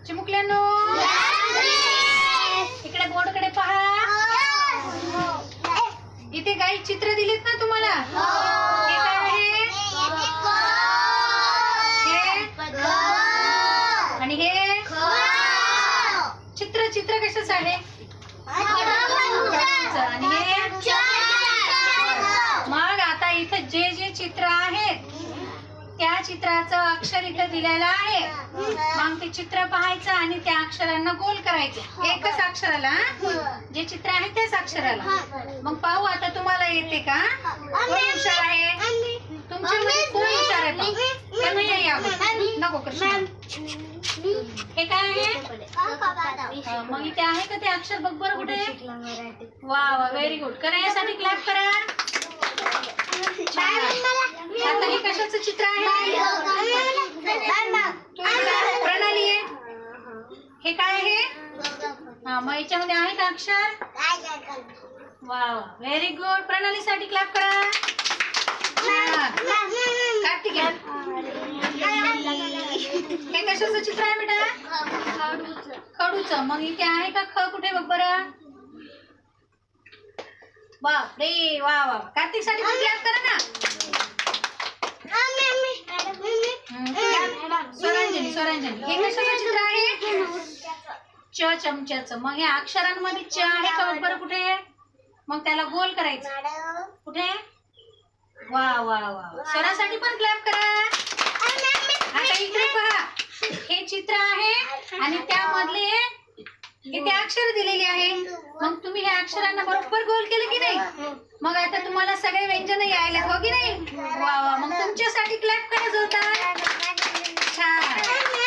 चिमुकल्यांनो इकडे बोर्डकडे पहा. इथे काही चित्र दिलेत ना तुम्हाला. हे काय आहे? आणि हे चित्र चित्र कशाच आहे? आणि हे मग आता इथे जे जे चित्र आहेत त्या चित्राचं अक्षर इथे दिलेलं आहे. मग ते चित्र पाहायचं आणि त्या अक्षरांना गोल करायचं. एकच अक्षराला जे चित्र आहे त्याच अक्षराला. मग पाहू आता तुम्हाला येते का? कोण हुशार आहे? तुमच्यामध्ये कोण हुशार आहे? नको कृष्ण. हे काय आहे? मग इथे आहे का ते अक्षर? बघ बरं कुठे. वा वा व्हेरी गुड. करा यासाठी क्लॅप करा. आता हे कशाचं चित्र आहे? प्रणाली आहे. हे काय आहे? हा मग याच्यामध्ये आहे का अक्षर? वा व्हेरी गुड. प्रणालीसाठी क्लॅप करा. कार्तिक हे कशाचं चित्र आहे बेटा? खडूचं. मग इथे आहे का ख कुठे? बघ बरं. बापरे वा वा. कार्तिक साठी पण क्लॅप करा ना. स्वरांजली स्वरांजली. हे कशाचं चित्र आहे? च चमच्याचं. मग या अक्षरांमध्ये च आहे का? बघ बरं कुठे. मग त्याला गोल करायचं. कुठे? वा वा वा. स्वरासाठी पण क्लॅप करा. आता इकडे पहा. हे चित्र आहे आणि त्यामधले इथे अक्षर दिलेली आहे. मग तुम्ही ह्या अक्षरांना बरोबर गोल केलं की नाही? मग आता तुम्हाला सगळे व्यंजन यायला हो की नाही? वा वा. मग तुमच्यासाठी क्लॅप करा जोरदार. छान.